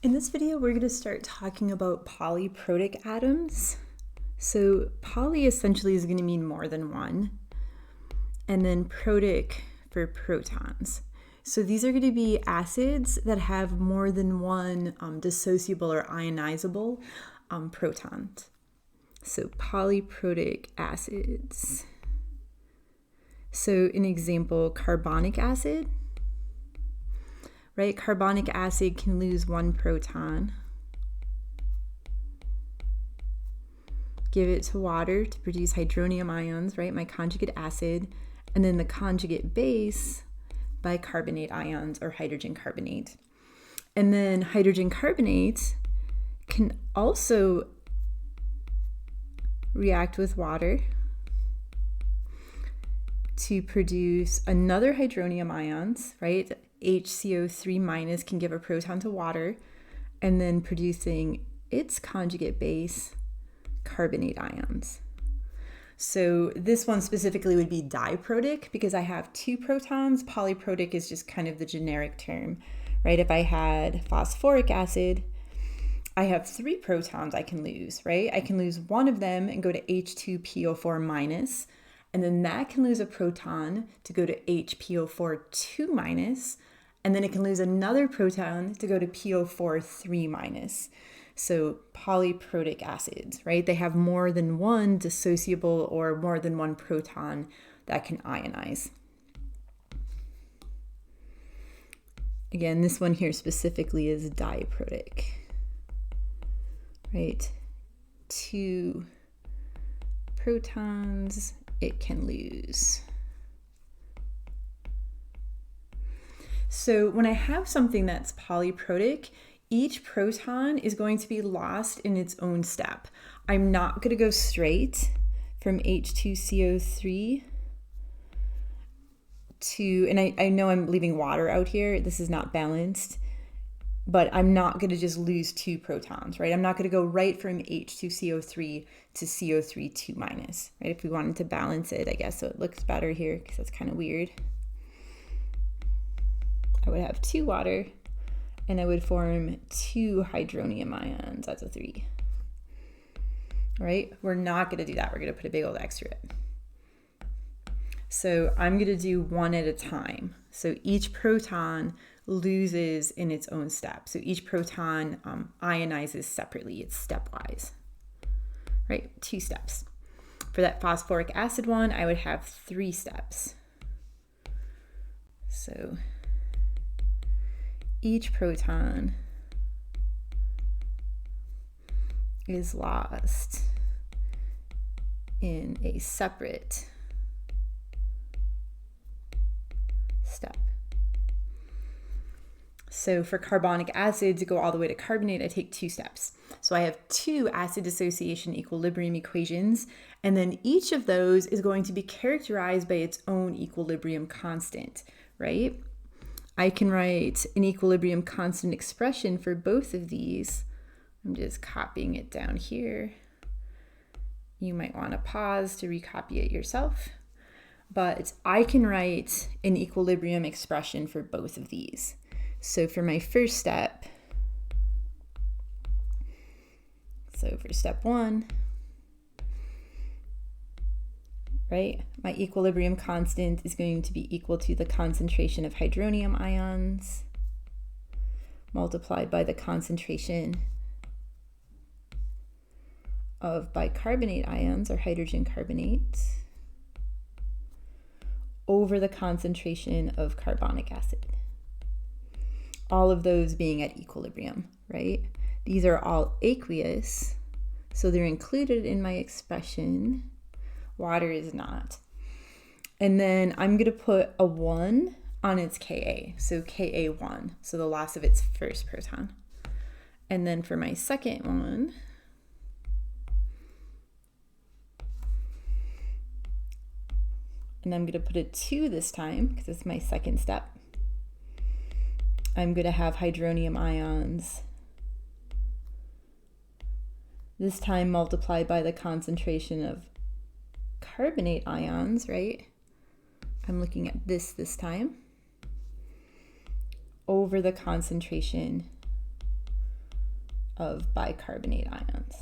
In this video, we're going to start talking about polyprotic atoms. So poly essentially is going to mean more than one, and then protic for protons. So these are going to be acids that have more than one dissociable or ionizable protons. So polyprotic acids. So an example, carbonic acid. Right, carbonic acid can lose one proton. Give it to water to produce hydronium ions, right, my conjugate acid, and then the conjugate base, bicarbonate ions or hydrogen carbonate. And then hydrogen carbonate can also react with water to produce another hydronium ions, right? HCO3 minus can give a proton to water, and then producing its conjugate base, carbonate ions. So this one specifically would be diprotic because I have two protons. Polyprotic is just kind of the generic term, right? If I had phosphoric acid, I have three protons I can lose, right? I can lose one of them and go to H2PO4 minus, and then that can lose a proton to go to HPO4 2 minus, and then it can lose another proton to go to PO4 3 minus. So polyprotic acids, right? They have more than one dissociable or more than one proton that can ionize. Again, this one here specifically is diprotic, right? Two protons it can lose. So when I have something that's polyprotic, each proton is going to be lost in its own step. I'm not going to go straight from H2CO3 to, and I know I'm leaving water out here, this is not balanced, but I'm not going to just lose two protons, right? I'm not going to go right from H2CO3 to CO3 2 minus, right? If we wanted to balance it, I guess, so it looks better here because that's kind of weird. I would have two water and I would form two hydronium ions. That's a 3. Right? We're not going to do that. We're going to put a big old X through it. So I'm going to do one at a time. So each proton loses in its own step. So each proton ionizes separately. It's stepwise. Right? 2 steps. For that phosphoric acid one, I would have 3 steps. So each proton is lost in a separate step. So for carbonic acid, to go all the way to carbonate, I take 2 steps. So I have 2 acid dissociation equilibrium equations, and then each of those is going to be characterized by its own equilibrium constant, right? I can write an equilibrium constant expression for both of these. I'm just copying it down here. You might want to pause to recopy it yourself. But I can write an equilibrium expression for both of these. So for my first step, so for step 1, right, my equilibrium constant is going to be equal to the concentration of hydronium ions multiplied by the concentration of bicarbonate ions or hydrogen carbonate over the concentration of carbonic acid. All of those being at equilibrium, right? These are all aqueous, so they're included in my expression. Water is not. And then I'm going to put a 1 on its Ka, so Ka1, so the loss of its first proton. And then for my second one, and I'm going to put a 2 this time because it's my second step. I'm going to have hydronium ions, this time multiplied by the concentration of carbonate ions, right? I'm looking at this time, over the concentration of bicarbonate ions.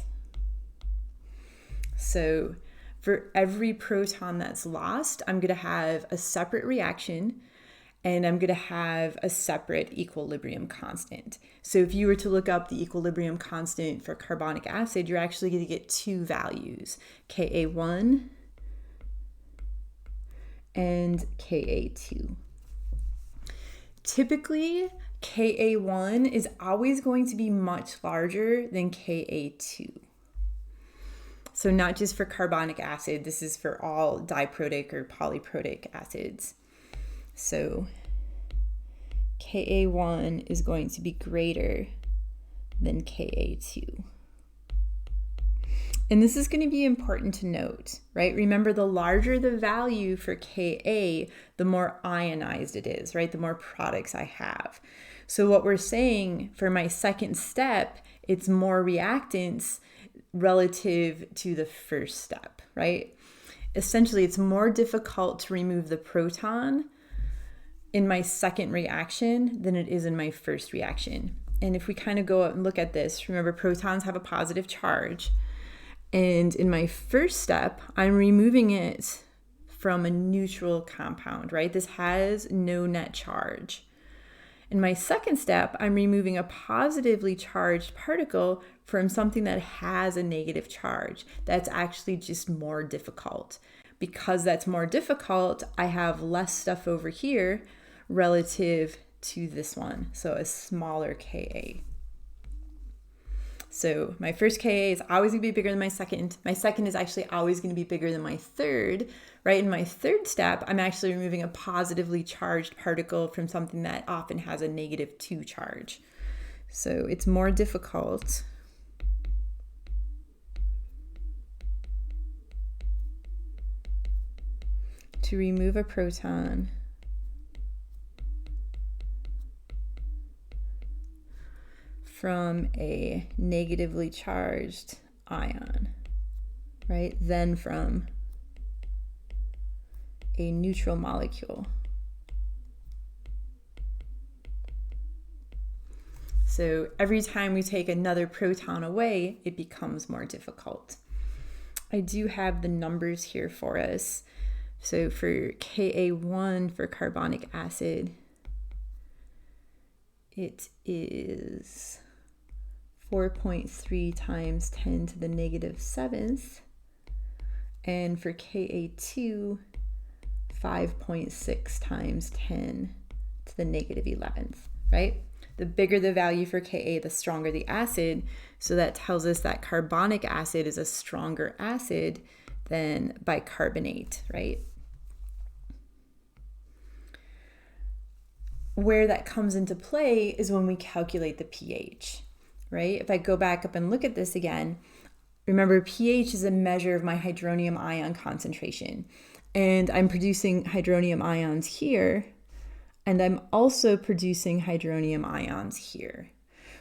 So for every proton that's lost, I'm going to have a separate reaction, and I'm going to have a separate equilibrium constant. So if you were to look up the equilibrium constant for carbonic acid, you're actually going to get two values, Ka1 and Ka2. Typically, Ka1 is always going to be much larger than Ka2. So not just for carbonic acid, this is for all diprotic or polyprotic acids. So Ka1 is going to be greater than Ka2. And this is going to be important to note, right? Remember, the larger the value for Ka, the more ionized it is, right? The more products I have. So what we're saying for my second step, it's more reactants relative to the first step, right? Essentially, it's more difficult to remove the proton in my second reaction than it is in my first reaction. And if we kind of go up and look at this, remember, protons have a positive charge. And in my first step, I'm removing it from a neutral compound, right? This has no net charge. In my second step, I'm removing a positively charged particle from something that has a negative charge. That's actually just more difficult. Because that's more difficult, I have less stuff over here relative to this one, so a smaller Ka. So my first Ka is always going to be bigger than my second. My second is actually always going to be bigger than my third, right? In my third step, I'm actually removing a positively charged particle from something that often has a -2 charge. So it's more difficult to remove a proton from a negatively charged ion, right, than from a neutral molecule. So every time we take another proton away, it becomes more difficult. I do have the numbers here for us. So for Ka1 for carbonic acid, it is 4.3 times 10 to the -7th. And for Ka2, 5.6 times 10 to the -11th, right? The bigger the value for Ka, the stronger the acid. So that tells us that carbonic acid is a stronger acid than bicarbonate, right? Where that comes into play is when we calculate the pH, right? If I go back up and look at this again, remember, pH is a measure of my hydronium ion concentration. And I'm producing hydronium ions here, and I'm also producing hydronium ions here,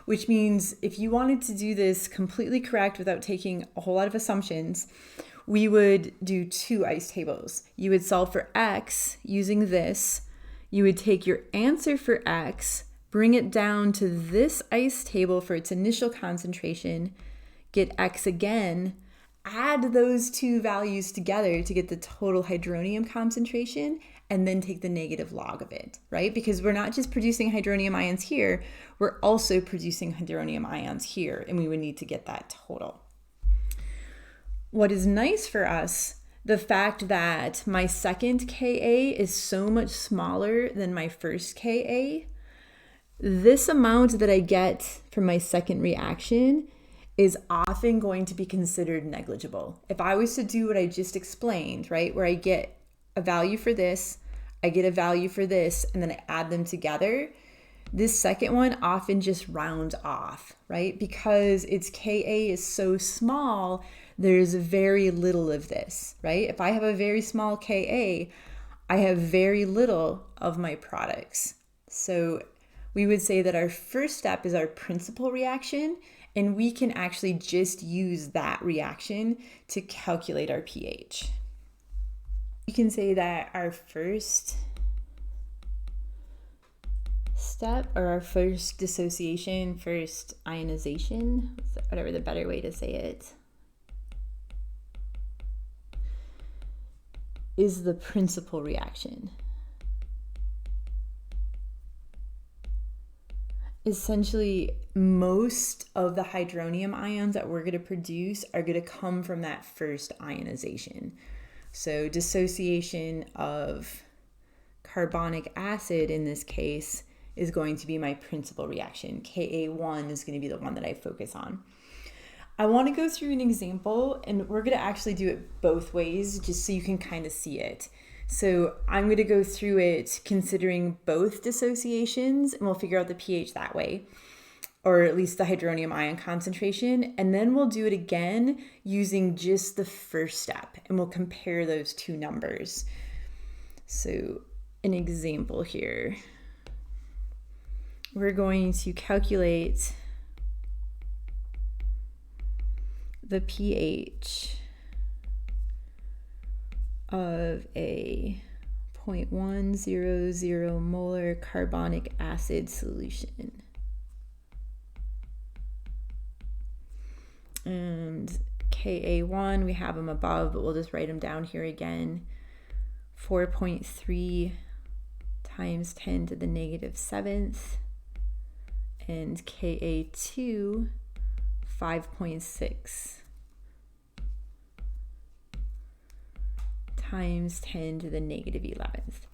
which means if you wanted to do this completely correct without taking a whole lot of assumptions, we would do two ice tables. You would solve for X using this. You would take your answer for X, bring it down to this ice table for its initial concentration, get X again, add those two values together to get the total hydronium concentration, and then take the negative log of it, right? Because we're not just producing hydronium ions here, we're also producing hydronium ions here, and we would need to get that total. What is nice for us, the fact that my second Ka is so much smaller than my first Ka, this amount that I get from my second reaction is often going to be considered negligible. If I was to do what I just explained, right, where I get a value for this, I get a value for this, and then I add them together, this second one often just rounds off, right? Because its Ka is so small, there's very little of this, right? If I have a very small Ka, I have very little of my products. So we would say that our first step is our principal reaction, and we can actually just use that reaction to calculate our pH. You can say that our first step, or our first dissociation, first ionization, whatever the better way to say it, is the principal reaction. Essentially, most of the hydronium ions that we're going to produce are going to come from that first ionization. So dissociation of carbonic acid in this case is going to be my principal reaction. Ka1 is going to be the one that I focus on. I want to go through an example, and we're going to actually do it both ways just so you can kind of see it. So I'm going to go through it considering both dissociations, and we'll figure out the pH that way, or at least the hydronium ion concentration. And then we'll do it again using just the first step, and we'll compare those two numbers. So an example here, we're going to calculate the pH of a 0.100 molar carbonic acid solution. And Ka1, we have them above, but we'll just write them down here again. 4.3 times 10 to the negative 7th. And Ka2, 5.6 times 10 to the negative 11th.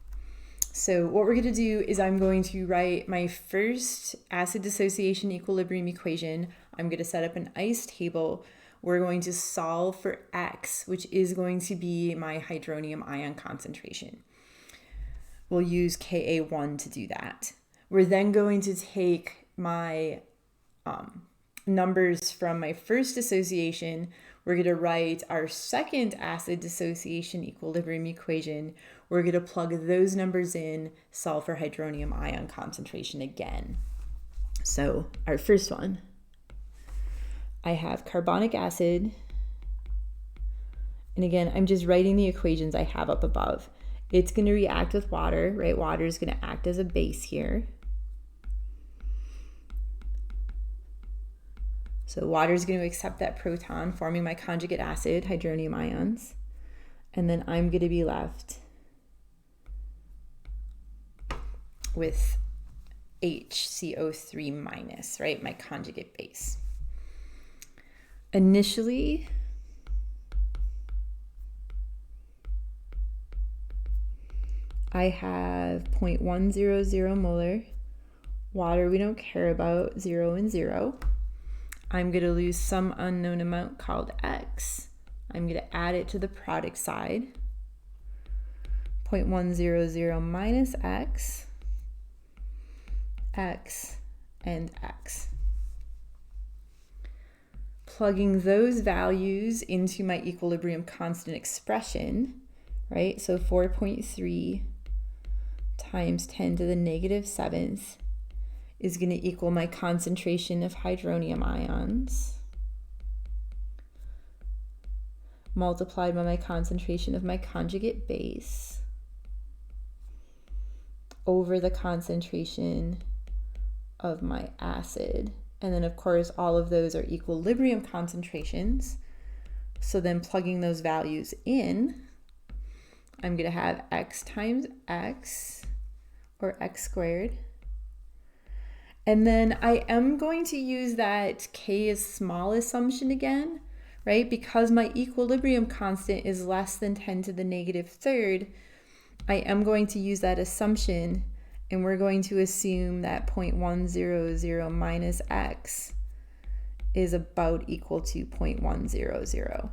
So what we're going to do is I'm going to write my first acid dissociation equilibrium equation. I'm going to set up an ice table. We're going to solve for X, which is going to be my hydronium ion concentration. We'll use Ka1 to do that. We're then going to take my numbers from my first dissociation. We're going to write our second acid dissociation equilibrium equation. We're going to plug those numbers in, solve for hydronium ion concentration again. So our first one, I have carbonic acid. And again, I'm just writing the equations I have up above. It's going to react with water, right? Water is going to act as a base here. So water is going to accept that proton, forming my conjugate acid, hydronium ions. And then I'm going to be left with HCO3 minus, right? My conjugate base. Initially, I have 0.100 molar. Water we don't care about, 0 and 0. I'm going to lose some unknown amount called X. I'm going to add it to the product side. 0.100 minus X, X, and X. Plugging those values into my equilibrium constant expression, right? So 4.3 times 10 to the negative 7th is going to equal my concentration of hydronium ions multiplied by my concentration of my conjugate base over the concentration of my acid. And then of course all of those are equilibrium concentrations. So then plugging those values in, I'm going to have X times X, or X squared. And then I am going to use that K is small assumption again, right? Because my equilibrium constant is less than 10 to the negative 3rd, I am going to use that assumption, and we're going to assume that 0.100 minus X is about equal to 0.100,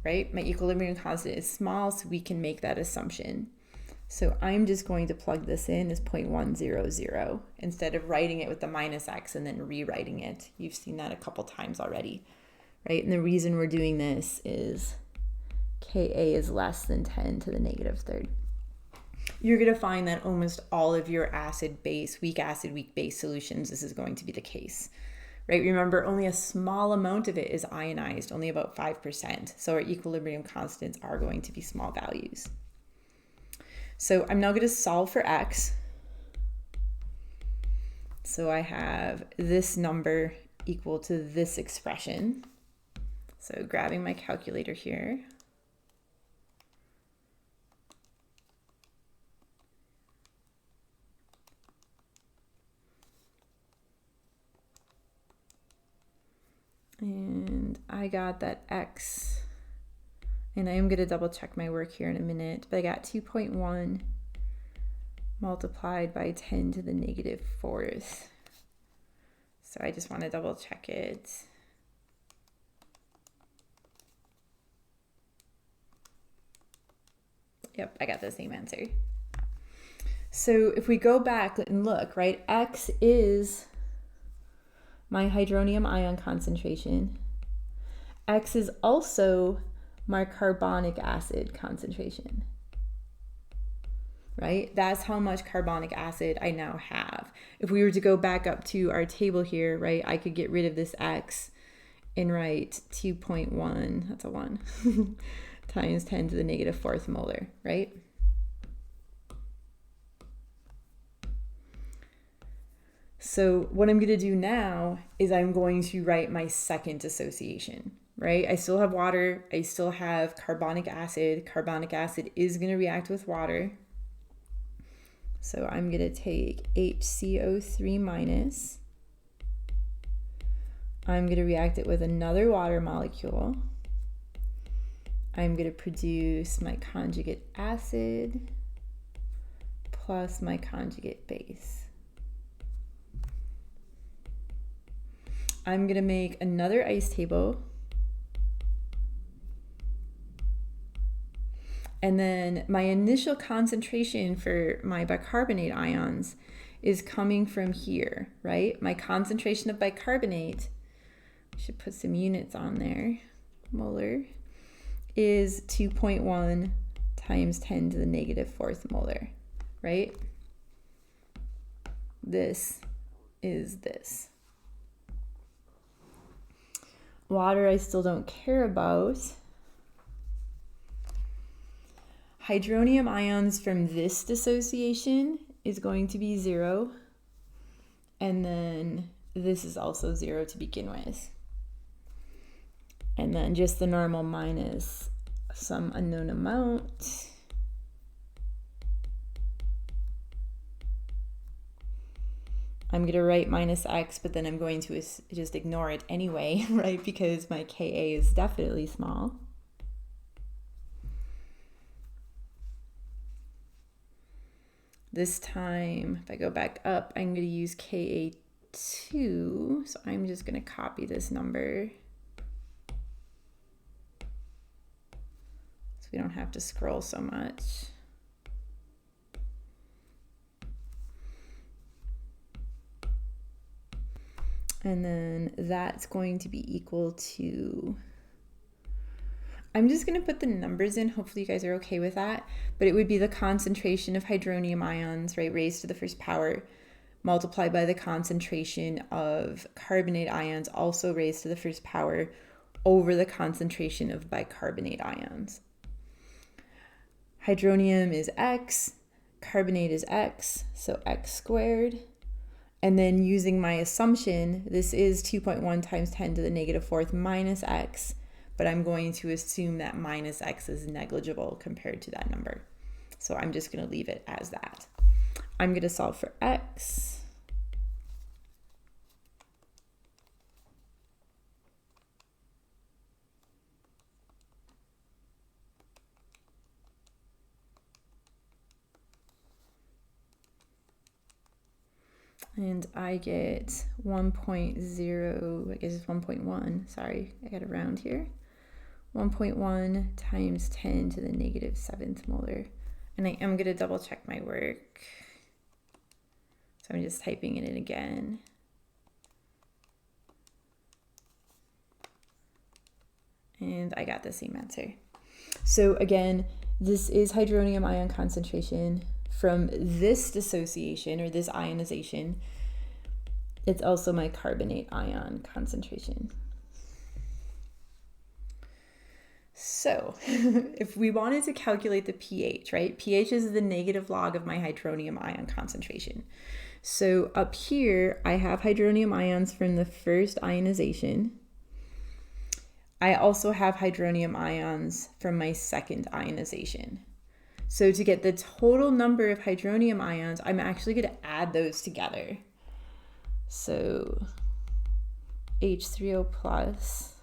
right? My equilibrium constant is small, so we can make that assumption. So I'm just going to plug this in as 0.100 instead of writing it with the minus X and then rewriting it. You've seen that a couple times already, right? And the reason we're doing this is Ka is less than 10 to the negative 3rd. You're going to find that almost all of your acid base, weak base solutions, this is going to be the case, right? Remember, only a small amount of it is ionized, only about 5%. So our equilibrium constants are going to be small values. So I'm now going to solve for X. So I have this number equal to this expression. So grabbing my calculator here. And I got that X, and I am going to double check my work here in a minute, but I got 2.1 multiplied by 10 to the negative fourth. So I just want to double check it. Yep, I got the same answer. So if we go back and look, right, X is my hydronium ion concentration. X is also my carbonic acid concentration, right? That's how much carbonic acid I now have. If we were to go back up to our table here, right, I could get rid of this X and write 2.1, that's a 1, times 10 to the negative fourth molar, right? So what I'm going to do now is I'm going to write my second dissociation, right? I still have water. I still have carbonic acid. Carbonic acid is going to react with water. So I'm going to take HCO3 minus. I'm going to react it with another water molecule. I'm going to produce my conjugate acid plus my conjugate base. I'm going to make another ice table. And then my initial concentration for my bicarbonate ions is coming from here, right? My concentration of bicarbonate, I should put some units on there, molar, is 2.1 times 10 to the negative fourth molar, right? This is this. Water I still don't care about. Hydronium ions from this dissociation is going to be 0. And then this is also 0 to begin with. And then just the normal minus some unknown amount. I'm going to write minus X, but then I'm going to just ignore it anyway, right? Because my Ka is definitely small. This time, if I go back up, I'm going to use Ka2. So I'm just going to copy this number, so we don't have to scroll so much. And then that's going to be equal to, I'm just going to put the numbers in. Hopefully you guys are okay with that. But it would be the concentration of hydronium ions, right, raised to the first power, multiplied by the concentration of carbonate ions, also raised to the first power, over the concentration of bicarbonate ions. Hydronium is X, carbonate is X, so X squared. And then using my assumption, this is 2.1 times 10 to the negative fourth minus X, but I'm going to assume that minus X is negligible compared to that number. So I'm just going to leave it as that. I'm going to solve for X. And I get 1.0, I guess it's 1.1, sorry, I got a round here. 1.1 times 10 to the negative seventh molar. And I am going to double check my work. So I'm just typing it in again. And I got the same answer. So again, this is hydronium ion concentration from this dissociation or this ionization. It's also my carbonate ion concentration. So if we wanted to calculate the pH, right? pH is the negative log of my hydronium ion concentration. So up here, I have hydronium ions from the first ionization. I also have hydronium ions from my second ionization. So to get the total number of hydronium ions, I'm actually going to add those together. So H3O plus,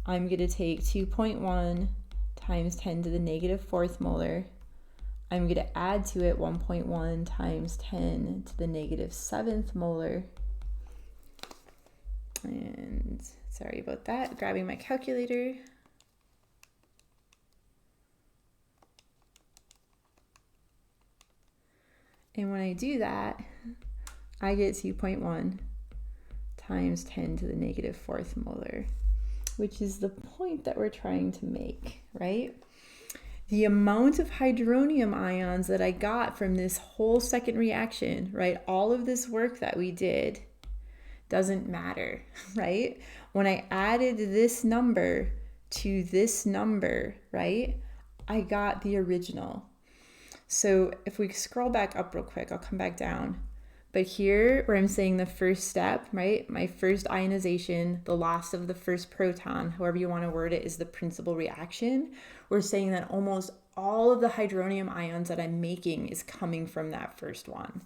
I'm going to take 2.1 times 10 to the negative fourth molar. I'm going to add to it 1.1 times 10 to the negative seventh molar. And sorry about that, grabbing my calculator. And when I do that, I get 2.1 times 10 to the negative fourth molar, which is the point that we're trying to make, right? The amount of hydronium ions that I got from this whole second reaction, right? All of this work that we did doesn't matter, right? When I added this number to this number, right, I got the original. So if we scroll back up real quick, I'll come back down. But here where I'm saying the first step, right, my first ionization, the loss of the first proton, however you want to word it, is the principal reaction. We're saying that almost all of the hydronium ions that I'm making is coming from that first one,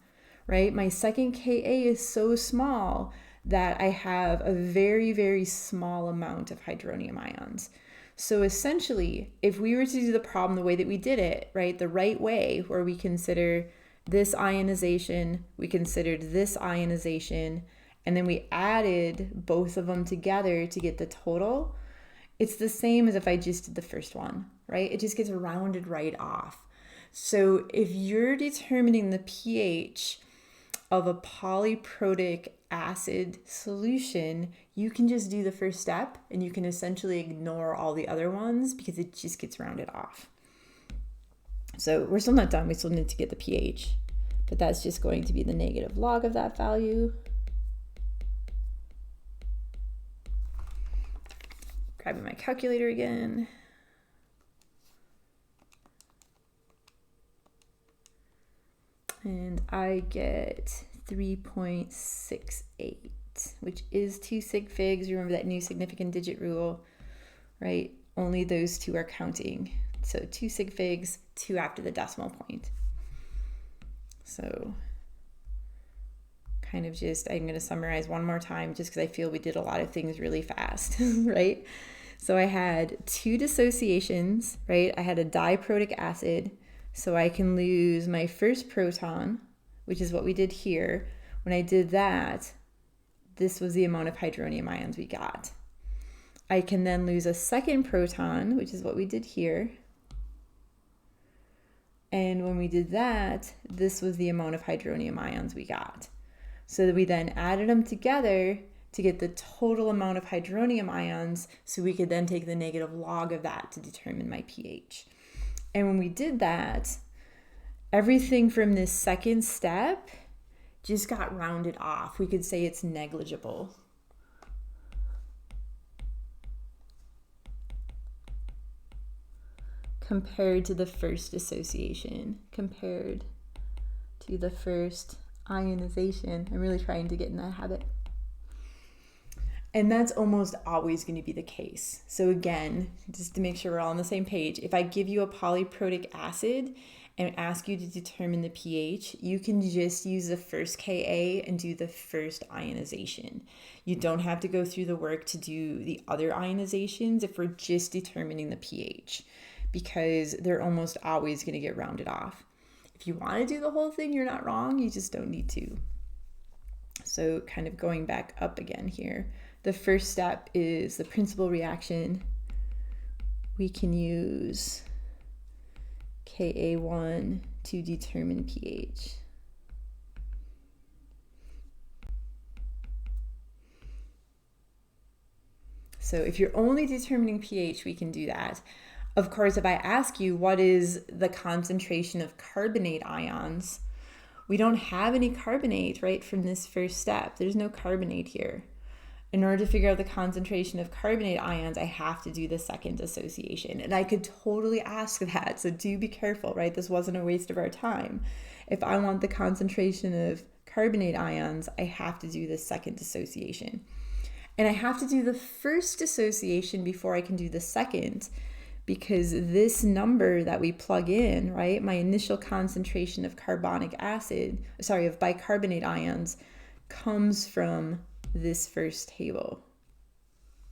right? My second Ka is so small that I have a very, very small amount of hydronium ions. So essentially, if we were to do the problem the way that we did it, right, the right way, where we consider this ionization, we considered this ionization, and then we added both of them together to get the total, it's the same as if I just did the first one, right? It just gets rounded right off. So if you're determining the pH of a polyprotic acid solution, you can just do the first step and you can essentially ignore all the other ones because it just gets rounded off. So we're still not done. We still need to get the pH, but that's just going to be the negative log of that value. Grabbing my calculator again. And I get 3.68, which is 2 sig figs. Remember that new significant digit rule, right? Only those two are counting. So 2 sig figs, 2 after the decimal point. So kind of just, I'm going to summarize one more time just because I feel we did a lot of things really fast, right? So I had 2 dissociations, right? I had a diprotic acid, so I can lose my first proton, which is what we did here. When I did that, this was the amount of hydronium ions we got. I can then lose a second proton, which is what we did here. And when we did that, this was the amount of hydronium ions we got. So we then added them together to get the total amount of hydronium ions, so we could then take the negative log of that to determine my pH. And when we did that, everything from this second step just got rounded off. We could say it's negligible. Compared to the first dissociation, compared to the first ionization. I'm really trying to get in that habit. And that's almost always going to be the case. So again, just to make sure we're all on the same page, if I give you a polyprotic acid and ask you to determine the pH, you can just use the first Ka and do the first ionization. You don't have to go through the work to do the other ionizations if we're just determining the pH, because they're almost always going to get rounded off. If you want to do the whole thing, you're not wrong. You just don't need to. So kind of going back up again here. The first step is the principal reaction. We can use Ka1 to determine pH. So if you're only determining pH, we can do that. Of course, if I ask you what is the concentration of carbonate ions, we don't have any carbonate, right, from this first step. There's no carbonate here. in order to figure out the concentration of carbonate ions, I have to do the second dissociation. And I could totally ask that, so do be careful, right? This wasn't a waste of our time. If I want the concentration of carbonate ions, I have to do the second dissociation. And I have to do the first dissociation before I can do the second, because this number that we plug in, right, my initial concentration of bicarbonate ions, comes from this first table.